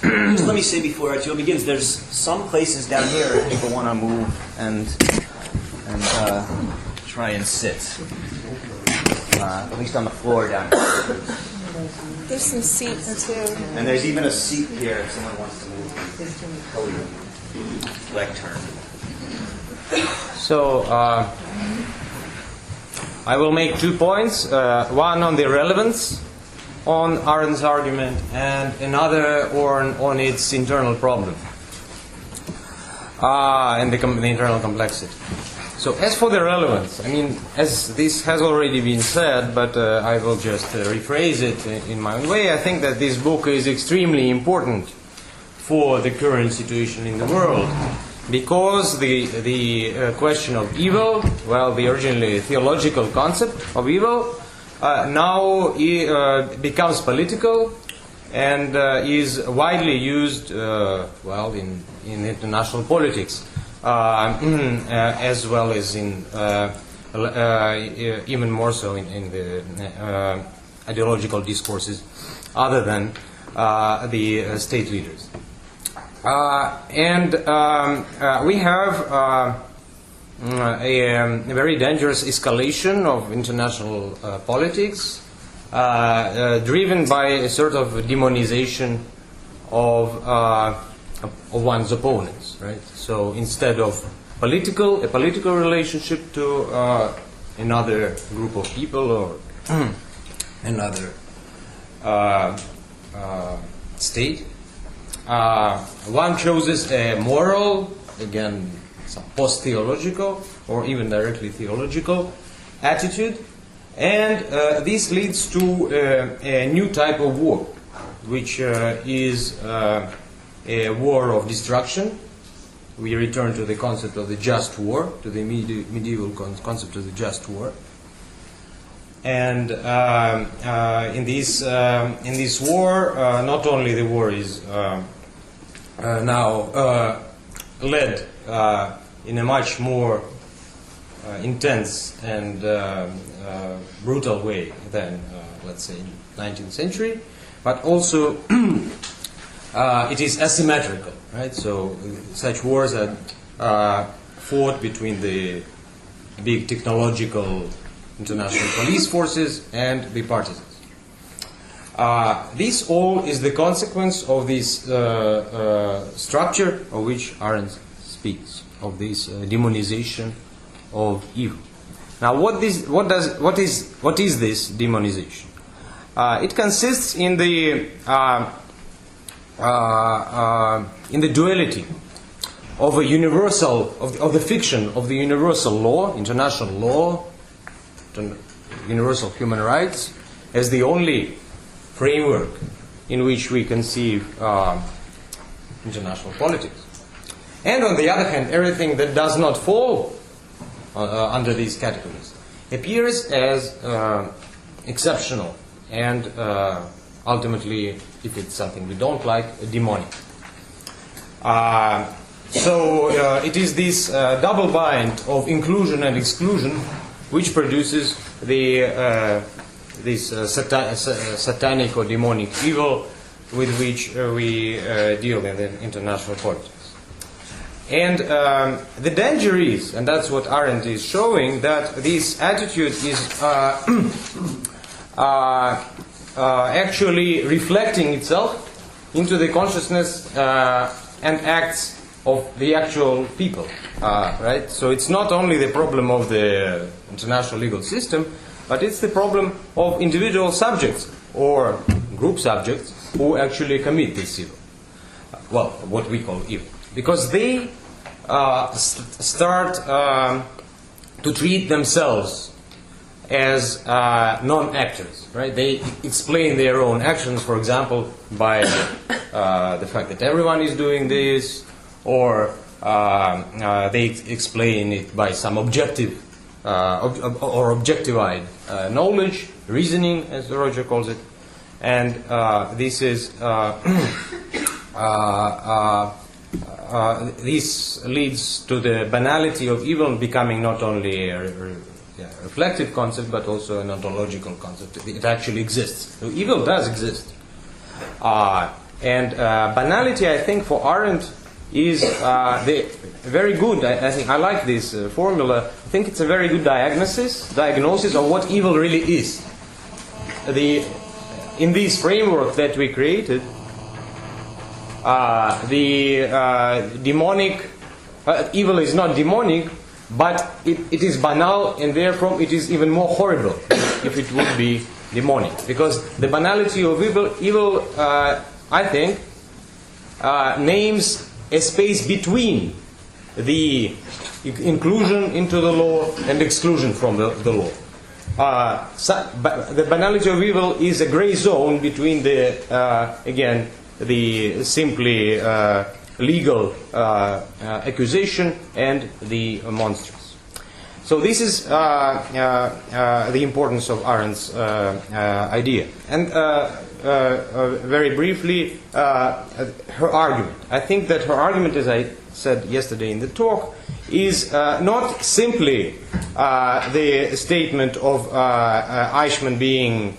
Just let me say before Artemy begins, there's some places down here if people want to move and try and sit. At least on the floor down here. There's some seats too. And there's even a seat here if someone wants to move. Lectern. So, I will make 2 points. One on the relevance on Arendt's argument, and another on its internal problem and the internal complexity. So, as for the relevance, I mean, as this has already been said, but I will just rephrase it in my own way. I think that this book is extremely important for the current situation in the world, because the question of evil, well, the originally theological concept of evil, now becomes political and is widely used, well, in international politics, as well as in even more so in the ideological discourses other than the state leaders. We have a very dangerous escalation of international politics, driven by a sort of demonization of one's opponents, right? So instead of a political relationship to another group of people or another state, one chooses a moral, again, some post-theological or even directly theological attitude, and this leads to a new type of war, which is a war of destruction. We return to the concept of the just war, to the medieval concept of the just war. And in this war, not only the war is now led in a much more intense and brutal way than, let's say, 19th century, but also it is asymmetrical, right? So such wars are fought between the big technological international police forces and the partisans. This all is the consequence of this structure of which Arendt speaks, of this demonization of evil. Now, what is this demonization? It consists in the duality of a universal of the fiction of the universal law, international law, universal human rights, as the only framework in which we conceive international politics. And on the other hand, everything that does not fall under these categories appears as exceptional and ultimately, if it's something we don't like, demonic. So it is this double bind of inclusion and exclusion which produces this satanic or demonic evil with which we deal in the international politics. And the danger is, and that's what Arendt is showing, that this attitude is actually reflecting itself into the consciousness and acts of the actual people, right? So it's not only the problem of the international legal system, but it's the problem of individual subjects or group subjects who actually commit this evil. Well, what we call evil. Because they start to treat themselves as non-actors, right? They explain their own actions, for example, by the fact that everyone is doing this, or they explain it by some objective or objectified knowledge, reasoning, as Roger calls it, and this is this leads to the banality of evil becoming not only a reflective concept but also an ontological concept. It actually exists. So evil does exist. And banality, I think, for Arendt is very good. I think I like this formula. I think it's a very good diagnosis of what evil really is. In this framework that we created, demonic evil is not demonic, but it is banal, and therefore it is even more horrible if it would be demonic. Because the banality of evil, I think, names a space between the inclusion into the law and exclusion from the law. The banality of evil is a gray zone between the simply legal accusation and the monstrous. So this is the importance of Arendt's idea. And very briefly, her argument. I think that her argument, as I said yesterday in the talk, is not simply the statement of Eichmann being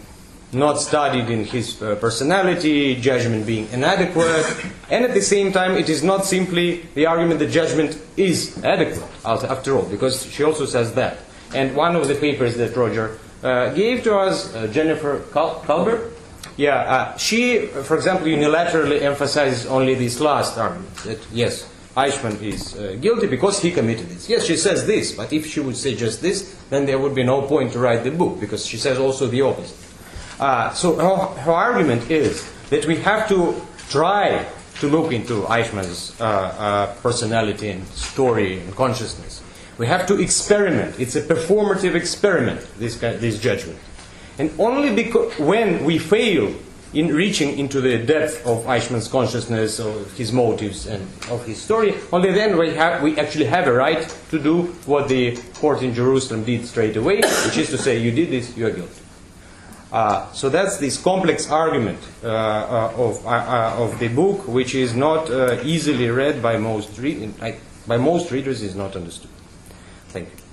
not studied in his personality, judgment being inadequate, and at the same time it is not simply the argument that judgment is adequate, after all, because she also says that. And one of the papers that Roger gave to us, Jennifer Kalber, she, for example, unilaterally emphasizes only this last argument, that yes, Eichmann is guilty because he committed this. Yes, she says this, but if she would say just this, then there would be no point to write the book, because she says also the opposite. So her argument is that we have to try to look into Eichmann's personality and story and consciousness. We have to experiment. It's a performative experiment, this judgment. And only when we fail in reaching into the depth of Eichmann's consciousness, of his motives, and of his story, only then we actually have a right to do what the court in Jerusalem did straight away, which is to say, you did this, you are guilty. So that's this complex argument of the book, which is not easily read by most readers, is not understood. Thank you.